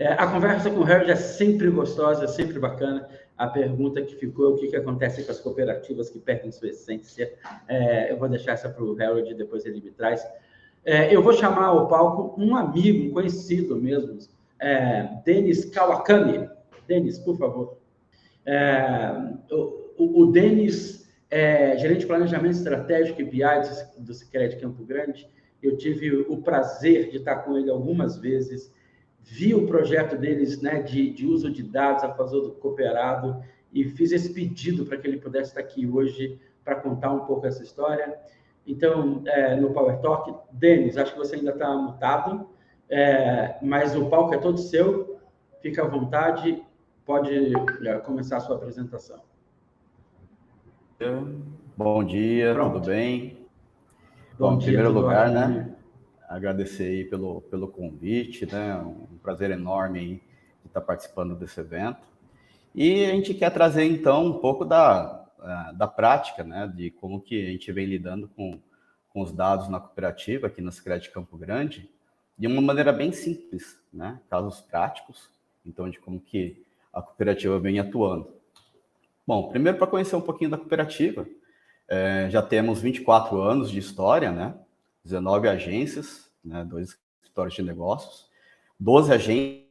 A conversa com o Harold é sempre gostosa, é sempre bacana. A pergunta que ficou é o que acontece com as cooperativas que perdem sua essência. Eu vou deixar essa para o Harold, depois ele me traz. Eu vou chamar ao palco um amigo, um conhecido mesmo, Denis Kawakami. Denis, por favor. O Denis é gerente de planejamento estratégico e BI do Sicredi Campo Grande. Eu tive o prazer de estar com ele algumas vezes, vi o projeto deles, né, de uso de dados a favor do cooperado e fiz esse pedido para que ele pudesse estar aqui hoje para contar um pouco essa história. Então, no Power Talk, Denis, acho que você ainda está mutado, mas o palco é todo seu, fica à vontade, pode começar a sua apresentação. Bom dia, Pronto. tudo bem? Bom, em primeiro lugar, ótimo, né, agradecer aí pelo convite, né, um prazer enorme aí de estar participando desse evento. E a gente quer trazer, então, um pouco da prática, né, de como que a gente vem lidando com os dados na cooperativa, aqui na Sicredi Campo Grande, de uma maneira bem simples, né, casos práticos, então, de como que a cooperativa vem atuando. Bom, primeiro para conhecer um pouquinho da cooperativa, já temos 24 anos de história, né, 19 agências, né, 2 escritórios de negócios, 12 agências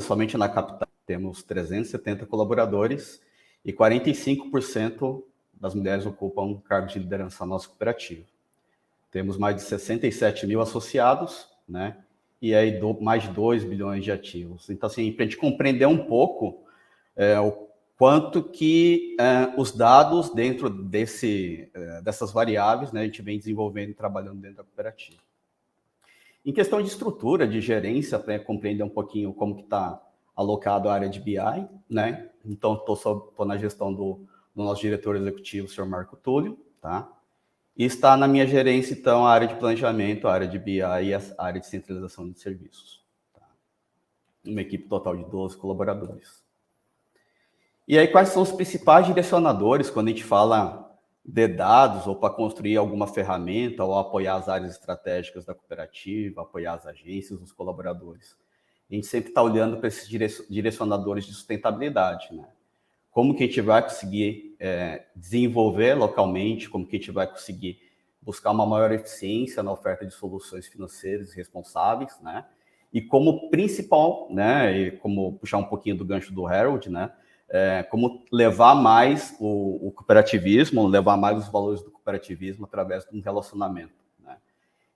somente na capital. Temos 370 colaboradores e 45% das mulheres ocupam cargos de liderança na nossa cooperativa. Temos mais de 67 mil associados, né? E aí mais de 2 bilhões de ativos. Então, assim, para a gente compreender um pouco o quanto que os dados dentro dessas variáveis, né, a gente vem desenvolvendo e trabalhando dentro da cooperativa. Em questão de estrutura, de gerência, para compreender um pouquinho como que está alocado a área de BI, né? Então, estou na gestão do nosso diretor executivo, o senhor Marco Túlio, tá? E está na minha gerência, então, a área de planejamento, a área de BI e a área de centralização de serviços. Tá? Uma equipe total de 12 colaboradores. E aí, quais são os principais direcionadores quando a gente fala de dados ou para construir alguma ferramenta ou apoiar as áreas estratégicas da cooperativa, apoiar as agências, os colaboradores? A gente sempre está olhando para esses direcionadores de sustentabilidade, né? Como que a gente vai conseguir desenvolver localmente, como que a gente vai conseguir buscar uma maior eficiência na oferta de soluções financeiras responsáveis, né? E como principal, né, e como puxar um pouquinho do gancho do Harold, né, como levar mais o cooperativismo, levar mais os valores do cooperativismo através de um relacionamento, né?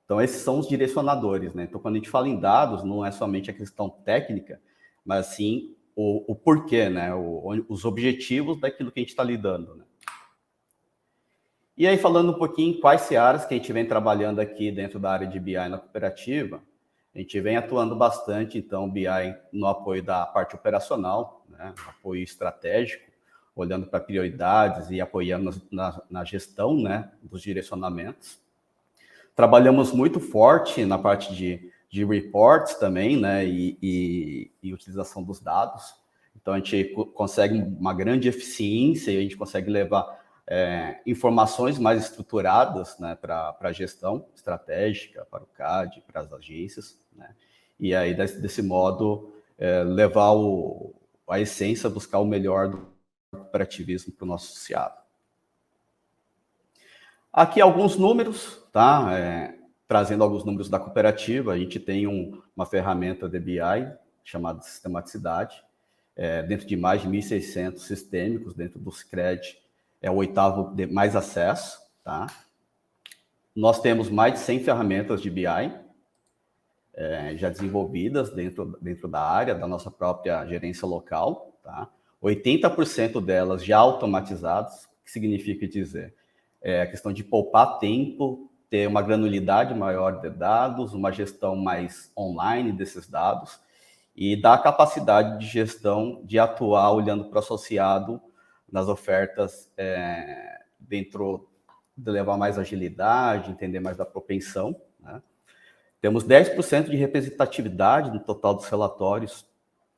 Então, esses são os direcionadores, né? Então, quando a gente fala em dados, não é somente a questão técnica, mas sim o porquê, né? Os objetivos daquilo que a gente está lidando, né? E aí, falando um pouquinho quais searas que a gente vem trabalhando aqui dentro da área de BI na cooperativa, a gente vem atuando bastante, então, BI no apoio da parte operacional, né? Apoio estratégico, olhando para prioridades e apoiando na gestão, né, dos direcionamentos. Trabalhamos muito forte na parte de reports também, né, e utilização dos dados. Então, a gente consegue uma grande eficiência e a gente consegue levar informações mais estruturadas, né, para a gestão estratégica, para o CAD, para as agências, né? E aí, desse modo, levar a essência, buscar o melhor do cooperativismo para o nosso associado. Aqui alguns números, tá? Trazendo alguns números da cooperativa, a gente tem uma ferramenta de BI chamada Sistematicidade, dentro de mais de 1.600 sistêmicos, dentro do Sicredi, é o 8º de mais acesso, tá? Nós temos mais de 100 ferramentas de BI já desenvolvidas dentro da área, da nossa própria gerência local, tá? 80% delas já automatizadas, o que significa dizer? A questão de poupar tempo, ter uma granularidade maior de dados, uma gestão mais online desses dados e dar a capacidade de gestão de atuar olhando para o associado nas ofertas dentro de levar mais agilidade, entender mais da propensão, né? Temos 10% de representatividade no total dos relatórios,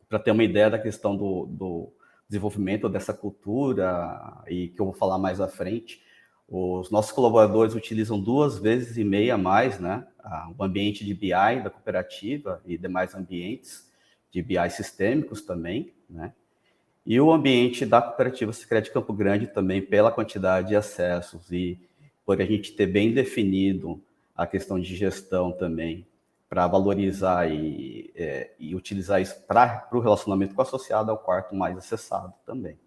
para ter uma ideia da questão do desenvolvimento dessa cultura, e que eu vou falar mais à frente. Os nossos colaboradores utilizam 2,5 vezes a mais, né, o ambiente de BI da cooperativa e demais ambientes de BI sistêmicos também, né? E o ambiente da cooperativa Sicredi Campo Grande também, pela quantidade de acessos e por a gente ter bem definido a questão de gestão também, para valorizar e utilizar isso para o relacionamento com o associado, é o quarto mais acessado também.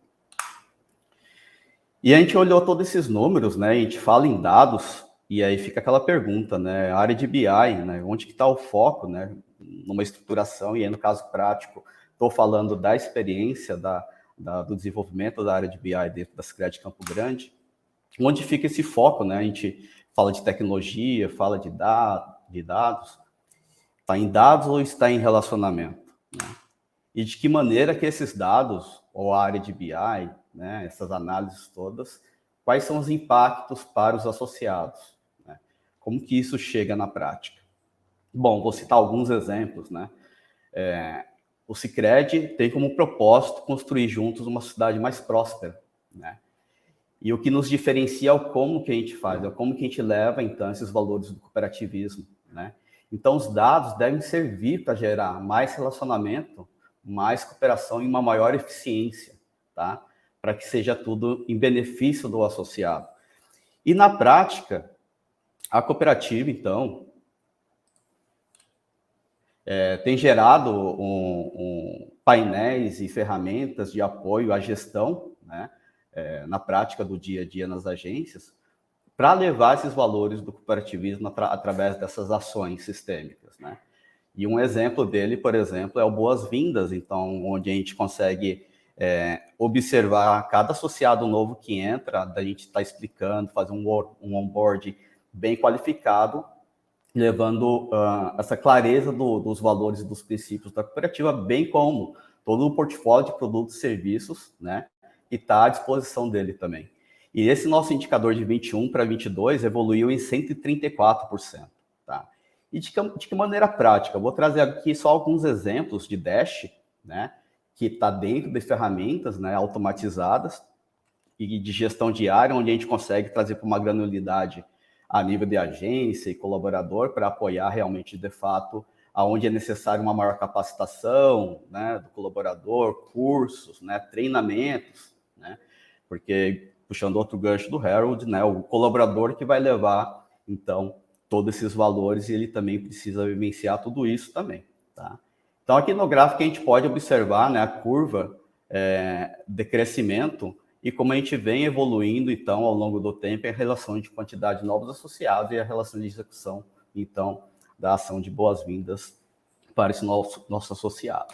E a gente olhou todos esses números, né? A gente fala em dados, e aí fica aquela pergunta, né? A área de BI, né? Onde que está o foco, né? Numa estruturação, e aí no caso prático, estou falando da experiência do desenvolvimento da área de BI dentro da Sicredi Campo Grande. Onde fica esse foco, né? A gente fala de tecnologia, fala de dados. Está em dados ou está em relacionamento? Né? E de que maneira que esses dados, ou a área de BI, né, essas análises todas, quais são os impactos para os associados? Né? Como que isso chega na prática? Bom, vou citar alguns exemplos. Né? O Sicredi tem como propósito construir juntos uma cidade mais próspera. Né? E o que nos diferencia é o como que a gente faz, é o como que a gente leva, então, esses valores do cooperativismo. Né? Então, os dados devem servir para gerar mais relacionamento, mais cooperação e uma maior eficiência, tá? Para que seja tudo em benefício do associado. E, na prática, a cooperativa, então, tem gerado painéis e ferramentas de apoio à gestão, né? Na prática do dia a dia nas agências, para levar esses valores do cooperativismo através dessas ações sistêmicas, né? E um exemplo dele, por exemplo, é o Boas-Vindas, então, onde a gente consegue observar cada associado novo que entra, da gente estar explicando, fazer um onboard bem qualificado, levando essa clareza dos valores e dos princípios da cooperativa, bem como todo o portfólio de produtos e serviços, né, que está à disposição dele também. E esse nosso indicador de 21 para 22 evoluiu em 134%. Tá? E de que maneira prática? Eu vou trazer aqui só alguns exemplos de Dash, né, que está dentro de ferramentas, né, automatizadas e de gestão diária, onde a gente consegue trazer para uma granularidade a nível de agência e colaborador para apoiar realmente, de fato, aonde é necessário uma maior capacitação, né, do colaborador, cursos, né, treinamentos, né, porque, puxando outro gancho do Harold, né, o colaborador que vai levar, então, todos esses valores e ele também precisa vivenciar tudo isso também. Tá? Então, aqui no gráfico a gente pode observar, né, a curva de crescimento e como a gente vem evoluindo, então, ao longo do tempo, a relação de quantidade de novos associados e a relação de execução, então, da ação de boas-vindas para esse nosso associado.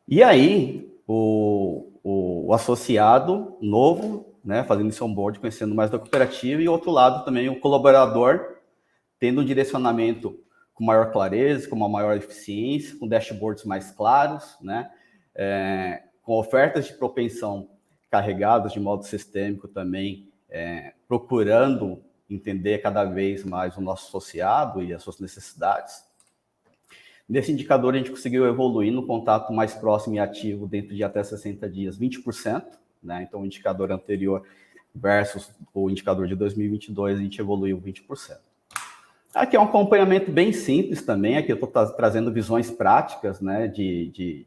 E aí, o associado novo, né, fazendo esse onboard, conhecendo mais da cooperativa, e, outro lado, também o colaborador, tendo um direcionamento com maior clareza, com uma maior eficiência, com dashboards mais claros, né, com ofertas de propensão carregadas de modo sistêmico também, procurando entender cada vez mais o nosso associado e as suas necessidades. Nesse indicador, a gente conseguiu evoluir no contato mais próximo e ativo dentro de até 60 dias, 20%, né? Então, o indicador anterior versus o indicador de 2022, a gente evoluiu 20%. Aqui é um acompanhamento bem simples também, aqui eu estou trazendo visões práticas, né, de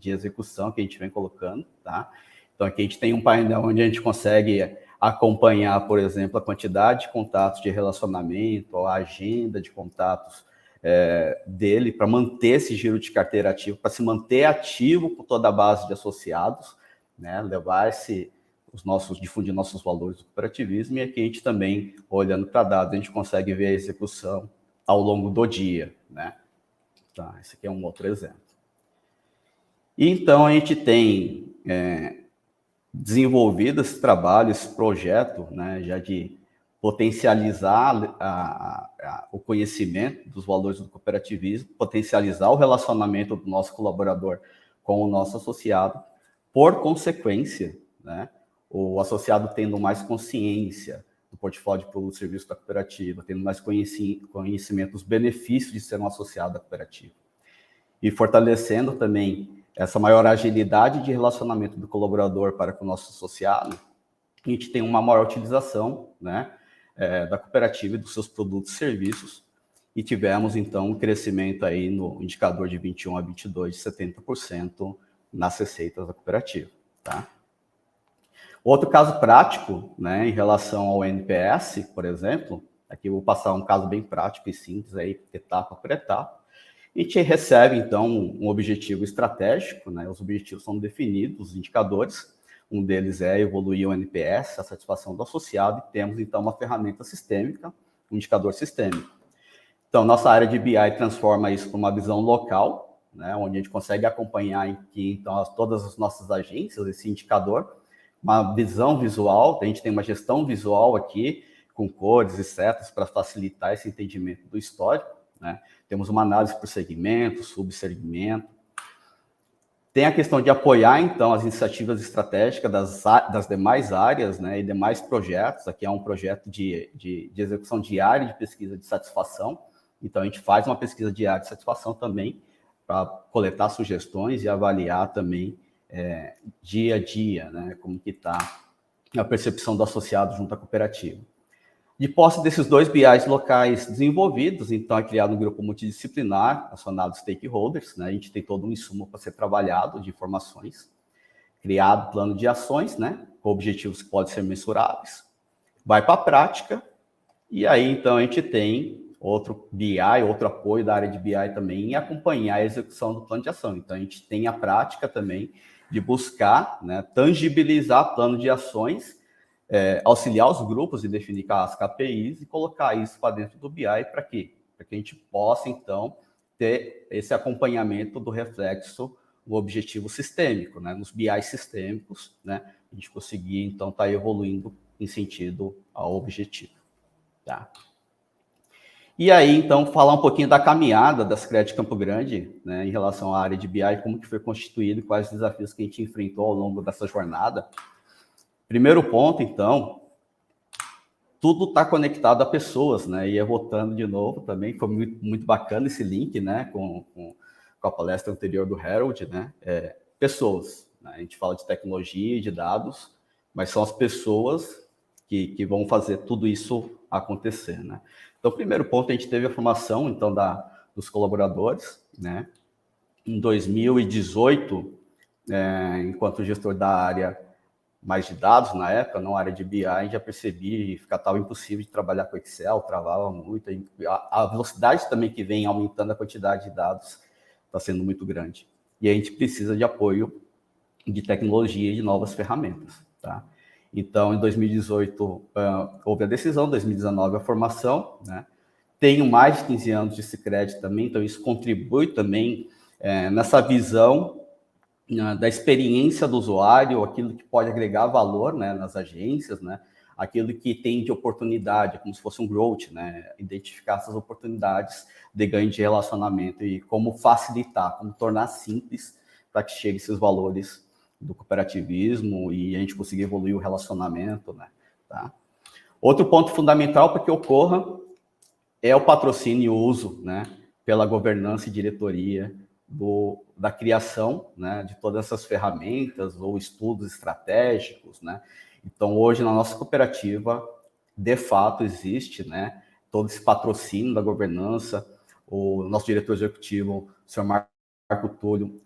execução que a gente vem colocando, tá? Então, aqui a gente tem um painel onde a gente consegue acompanhar, por exemplo, a quantidade de contatos de relacionamento, a agenda de contatos dele, para manter esse giro de carteira ativo, para se manter ativo com toda a base de associados, né, difundir nossos valores do cooperativismo, e aqui a gente também, olhando para dados, a gente consegue ver a execução ao longo do dia, né? Tá, esse aqui é um outro exemplo. E então a gente tem desenvolvido esse trabalho, esse projeto, né, já de potencializar o conhecimento dos valores do cooperativismo, potencializar o relacionamento do nosso colaborador com o nosso associado, por consequência, né, o associado tendo mais consciência do portfólio de produtos e serviços da cooperativa, tendo mais conhecimento dos benefícios de ser um associado da cooperativa. E fortalecendo também essa maior agilidade de relacionamento do colaborador para com o nosso associado, a gente tem uma maior utilização, né, da cooperativa e dos seus produtos e serviços, e tivemos, então, um crescimento aí no indicador de 21 a 22, de 70% nas receitas da cooperativa, tá? Outro caso prático, né, em relação ao NPS, por exemplo, aqui eu vou passar um caso bem prático e simples, aí, etapa por etapa. A gente recebe, então, um objetivo estratégico, né, os objetivos são definidos, os indicadores, um deles é evoluir o NPS, a satisfação do associado, e temos, então, uma ferramenta sistêmica, um indicador sistêmico. Então, nossa área de BI transforma isso para uma visão local, né, onde a gente consegue acompanhar aqui, então, todas as nossas agências, esse indicador, uma visão visual, a gente tem uma gestão visual aqui, com cores e setas para facilitar esse entendimento do histórico, né? Temos uma análise por segmento, subsegmento. Tem a questão de apoiar, então, as iniciativas estratégicas das demais áreas, né, e demais projetos. Aqui é um projeto de execução diária de pesquisa de satisfação. Então, a gente faz uma pesquisa diária de satisfação também para coletar sugestões e avaliar também dia a dia, né, como que está a percepção do associado junto à cooperativa. De posse desses 2 BIs locais desenvolvidos, então é criado um grupo multidisciplinar, acionado stakeholders, né? A gente tem todo um insumo para ser trabalhado de informações, criado plano de ações, né, com objetivos que podem ser mensuráveis, vai para a prática, e aí então a gente tem outro BI, outro apoio da área de BI também em acompanhar a execução do plano de ação. Então a gente tem a prática também de buscar, né, tangibilizar plano de ações, auxiliar os grupos em definir as KPIs e colocar isso para dentro do BI para quê? Para que a gente possa, então, ter esse acompanhamento do reflexo do objetivo sistêmico, né? Nos BIs sistêmicos, né? A gente conseguir, então, estar evoluindo em sentido ao objetivo, tá? E aí, então, falar um pouquinho da caminhada da Sicredi Campo Grande, né, em relação à área de BI, como que foi constituído e quais os desafios que a gente enfrentou ao longo dessa jornada. Primeiro ponto, então, tudo está conectado a pessoas, né? E voltando de novo também, foi muito bacana esse link, né? Com a palestra anterior do Harold, né? Pessoas, né? A gente fala de tecnologia e de dados, mas são as pessoas que vão fazer tudo isso acontecer, né? Então, primeiro ponto, a gente teve a formação, então, dos colaboradores, né? Em 2018, enquanto gestor da área mais de dados na época, não área de BI, já percebi que estava impossível de trabalhar com Excel, travava muito. A velocidade também que vem aumentando a quantidade de dados está sendo muito grande. E a gente precisa de apoio de tecnologia e de novas ferramentas, tá? Então, em 2018, houve a decisão, 2019 a formação, né? Tenho mais de 15 anos de Sicredi também, então isso contribui também nessa visão da experiência do usuário, aquilo que pode agregar valor, né, nas agências, né, aquilo que tem de oportunidade, como se fosse um growth, né, identificar essas oportunidades de ganho de relacionamento e como facilitar, como tornar simples para que chegue esses valores do cooperativismo e a gente conseguir evoluir o relacionamento, né, tá? Outro ponto fundamental para que ocorra é o patrocínio e o uso, né, pela governança e diretoria da criação, né, de todas essas ferramentas ou estudos estratégicos, né? Então, hoje, na nossa cooperativa, de fato, existe, né, todo esse patrocínio da governança. O nosso diretor executivo, o senhor Marco Túlio,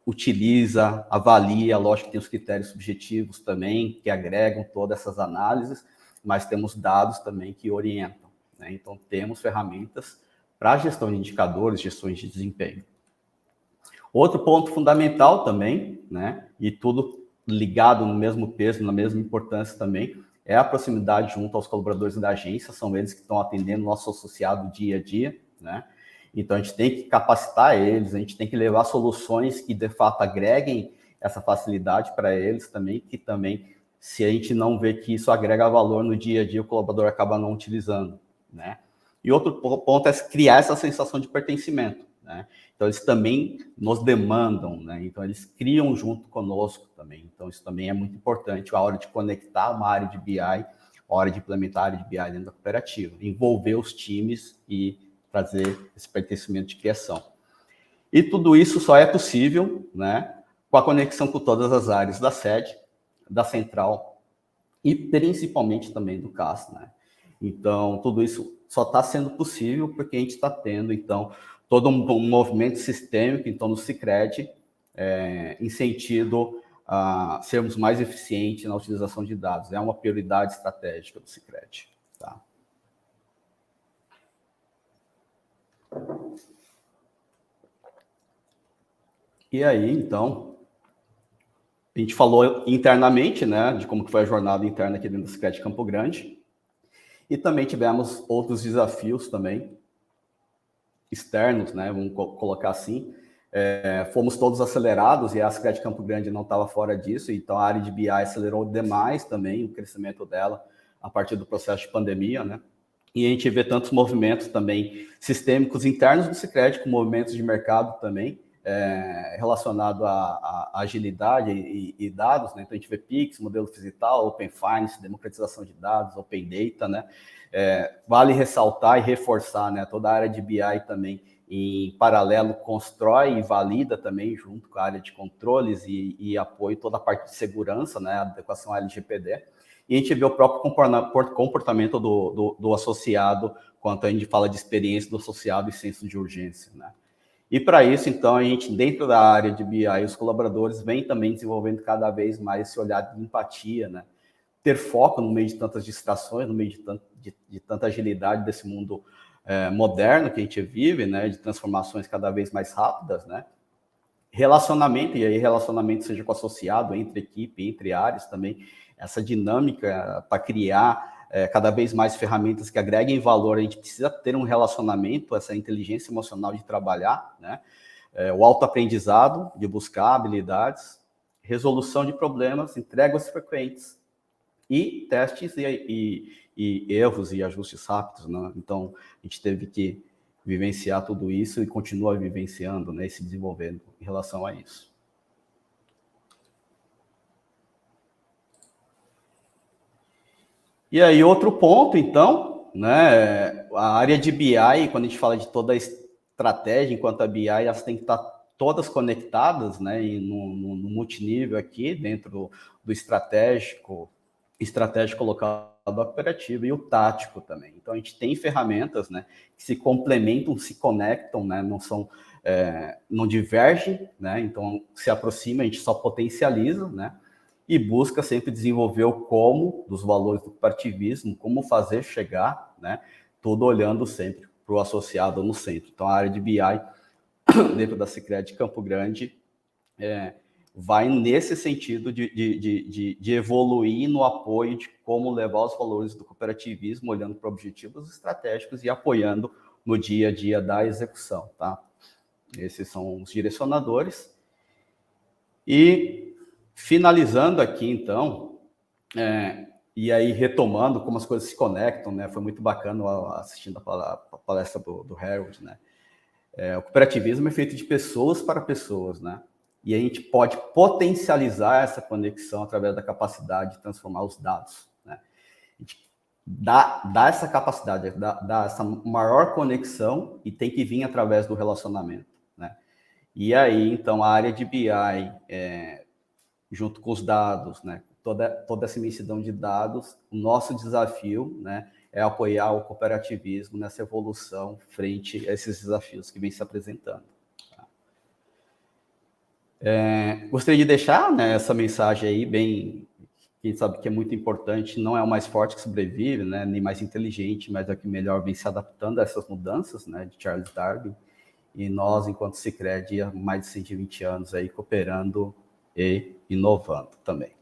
utiliza, avalia, lógico que tem os critérios subjetivos também, que agregam todas essas análises, mas temos dados também que orientam, né? Então, temos ferramentas para gestão de indicadores, gestões de desempenho. Outro ponto fundamental também, né, e tudo ligado no mesmo peso, na mesma importância também, é a proximidade junto aos colaboradores da agência, são eles que estão atendendo o nosso associado dia a dia, né? Então, a gente tem que capacitar eles, a gente tem que levar soluções que, de fato, agreguem essa facilidade para eles também, que também, se a gente não vê que isso agrega valor no dia a dia, o colaborador acaba não utilizando, né? E outro ponto é criar essa sensação de pertencimento, né? Então, eles também nos demandam, né? Então, eles criam junto conosco também. Então, isso também é muito importante, a hora de conectar uma área de BI, a hora de implementar a área de BI dentro da cooperativa, envolver os times e trazer esse pertencimento de criação. E tudo isso só é possível, né, com a conexão com todas as áreas da sede, da central e principalmente também do CAS, né? Então, tudo isso só está sendo possível porque a gente está tendo, então, todo um movimento sistêmico, então, no Sicredi, em sentido a sermos mais eficientes na utilização de dados. É uma prioridade estratégica do Sicredi, tá? E aí, então, a gente falou internamente, né, de como que foi a jornada interna aqui dentro do Sicredi Campo Grande, e também tivemos outros desafios também, externos, né, vamos colocar assim. Fomos todos acelerados e a Sicredi Campo Grande não estava fora disso, então a área de BI acelerou demais também o crescimento dela a partir do processo de pandemia, né? E a gente vê tantos movimentos também sistêmicos internos do Sicredi, com movimentos de mercado também, relacionado à agilidade e dados, né? Então a gente vê Pix, modelo digital, Open Finance, democratização de dados, Open Data, né? Vale ressaltar e reforçar, né? Toda a área de BI também, em paralelo, constrói e valida também, junto com a área de controles e apoio, toda a parte de segurança, né? Adequação à LGPD. E a gente vê o próprio comportamento do associado, quanto a gente fala de experiência do associado e senso de urgência, né? E para isso, então, a gente, dentro da área de BI, os colaboradores vêm também desenvolvendo cada vez mais esse olhar de empatia, né? Ter foco no meio de tantas distrações, no meio de tanta agilidade desse mundo moderno que a gente vive, né? De transformações cada vez mais rápidas, né? Relacionamento, e aí relacionamento seja com associado, entre equipe, entre áreas também, essa dinâmica para criar cada vez mais ferramentas que agreguem valor. A gente precisa ter um relacionamento, essa inteligência emocional de trabalhar, né? O autoaprendizado, de buscar habilidades, resolução de problemas, entregas frequentes e testes e erros e ajustes rápidos, né? Então, a gente teve que vivenciar tudo isso e continua vivenciando, né, e se desenvolvendo em relação a isso. E aí, outro ponto, então, né, a área de BI, quando a gente fala de toda a estratégia, enquanto a BI, elas têm que estar todas conectadas, né, e no multinível aqui, dentro do estratégico local do operativo e o tático também. Então, a gente tem ferramentas, né, que se complementam, se conectam, né, não divergem, né, então se aproxima, a gente só potencializa, né, e busca sempre desenvolver o como dos valores do cooperativismo, como fazer chegar, né, tudo olhando sempre para o associado no centro. Então, a área de BI, dentro da Sicredi Campo Grande, vai nesse sentido de evoluir no apoio de como levar os valores do cooperativismo, olhando para objetivos estratégicos e apoiando no dia a dia da execução, tá? Esses são os direcionadores. E finalizando aqui, então, e aí retomando como as coisas se conectam, né? Foi muito bacana assistindo a palestra do Harold, né? O cooperativismo é feito de pessoas para pessoas, né? E a gente pode potencializar essa conexão através da capacidade de transformar os dados, né? A gente dá essa capacidade, dá essa maior conexão e tem que vir através do relacionamento, né? E aí, então, a área de BI, junto com os dados, né? Toda essa imensidão de dados, o nosso desafio, né, é apoiar o cooperativismo nessa evolução frente a esses desafios que vêm se apresentando. Gostaria de deixar, né, essa mensagem aí bem, quem sabe que é muito importante, não é o mais forte que sobrevive, né, nem mais inteligente, mas é o que melhor vem se adaptando a essas mudanças, né, de Charles Darwin. E nós, enquanto Sicredi, há mais de 120 anos aí cooperando e inovando também.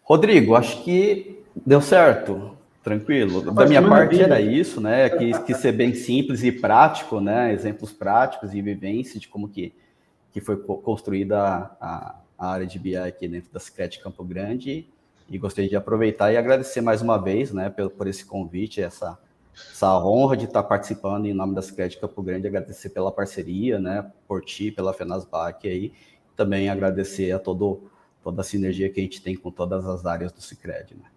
Rodrigo, acho que deu certo, tranquilo. Da minha parte era isso, né? Quis ser bem simples e prático, né? Exemplos práticos e vivência de como que foi construída a área de BI aqui dentro da Sicredi Campo Grande. E gostaria de aproveitar e agradecer mais uma vez, né, por esse convite, essa honra de estar participando em nome da Sicredi Campo Grande, agradecer pela parceria, né, por ti, pela Fenasbac aí, também agradecer a toda a sinergia que a gente tem com todas as áreas do Sicredi, né.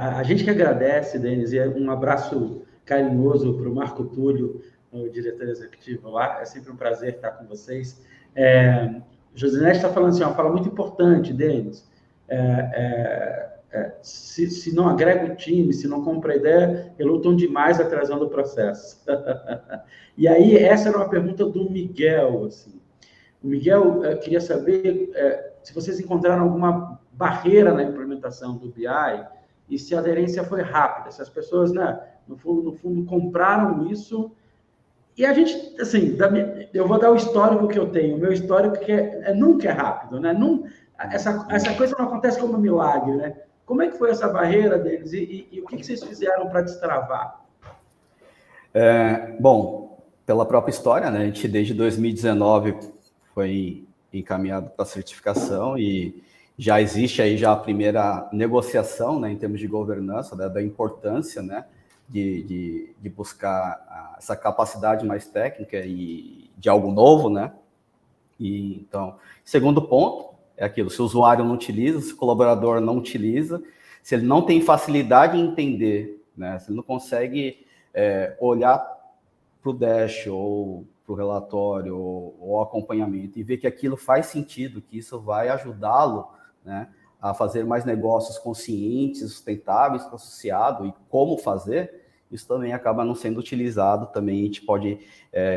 A gente que agradece, Denis, e um abraço carinhoso para o Marco Túlio, o diretor executivo lá, é sempre um prazer estar com vocês. Josinete está falando assim, uma fala muito importante, Denis. Se não agrega o time, se não compra a ideia, relutam demais atrasando o processo. E aí, essa era uma pergunta do Miguel. Assim. O Miguel queria saber se vocês encontraram alguma barreira na implementação do BI e se a aderência foi rápida, se as pessoas, né, no fundo, compraram isso. E a gente, assim, eu vou dar o histórico que eu tenho. O meu histórico nunca é rápido, né? Essa coisa não acontece como um milagre, né? Como é que foi essa barreira deles e o que vocês fizeram para destravar? Bom, pela própria história, né? A gente desde 2019 foi encaminhado para a certificação e já existe aí já a primeira negociação, né, em termos de governança, né, da importância, né, de buscar essa capacidade mais técnica e de algo novo, né? E então, segundo ponto é aquilo: se o usuário não utiliza, se o colaborador não utiliza, se ele não tem facilidade em entender, né, se ele não consegue olhar para o dash ou para o relatório ou acompanhamento e ver que aquilo faz sentido, que isso vai ajudá-lo, né, a fazer mais negócios conscientes, sustentáveis para o associado e como fazer, isso também acaba não sendo utilizado. Também a gente pode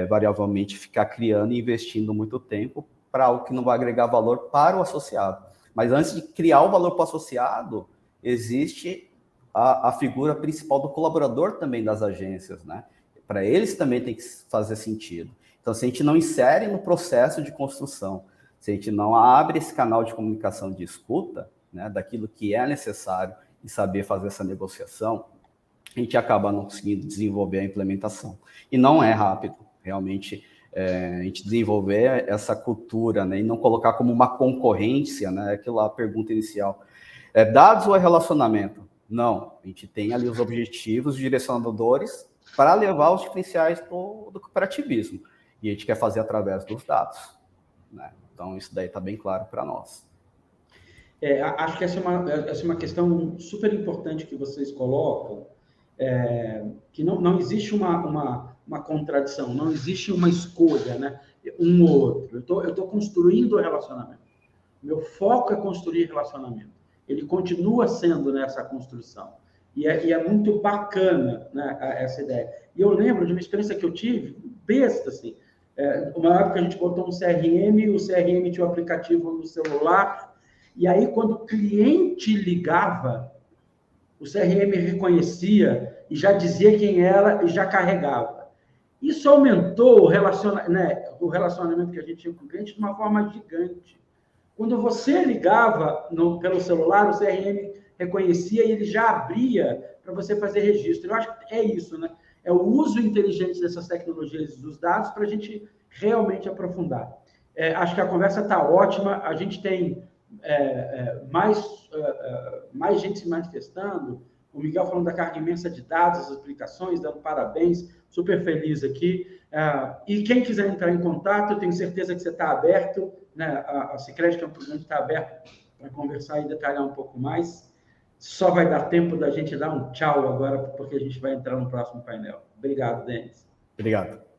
variavelmente ficar criando e investindo muito tempo para algo que não vai agregar valor para o associado. Mas antes de criar o valor para o associado, existe a figura principal do colaborador também das agências, né? Para eles também tem que fazer sentido. Então, se a gente não insere no processo de construção, se a gente não abre esse canal de comunicação de escuta, né, daquilo que é necessário e saber fazer essa negociação, a gente acaba não conseguindo desenvolver a implementação. E não é rápido, realmente, a gente desenvolver essa cultura, né, e não colocar como uma concorrência, né, aquela pergunta inicial. Dados ou é relacionamento? Não, a gente tem ali os objetivos, os direcionadores para levar os diferenciais do cooperativismo. E a gente quer fazer através dos dados, né? Então, isso daí está bem claro para nós. Acho que essa é uma questão super importante que vocês colocam, que não existe uma contradição, não existe uma escolha, né? Um ou outro. Eu estou construindo o relacionamento. Meu foco é construir relacionamento. Ele continua sendo nessa construção. E é muito bacana, né, essa ideia. E eu lembro de uma experiência que eu tive, besta, assim. Uma época a gente botou um CRM, o CRM tinha um aplicativo no celular, e aí quando o cliente ligava, o CRM reconhecia e já dizia quem era e já carregava. Isso aumentou o relacionamento que a gente tinha com o cliente de uma forma gigante. Quando você ligava pelo celular, o CRM reconhecia e ele já abria para você fazer registro. Eu acho que é isso, né? É o uso inteligente dessas tecnologias dos dados para a gente realmente aprofundar. Acho que a conversa está ótima, a gente tem mais gente se manifestando, o Miguel falando da carga imensa de dados, as aplicações, dando parabéns, super feliz aqui. E quem quiser entrar em contato, eu tenho certeza que você está aberto, né? A Sicredi Campo Grande está aberto para conversar e detalhar um pouco mais. Só vai dar tempo da gente dar um tchau agora, porque a gente vai entrar no próximo painel. Obrigado, Denis. Obrigado.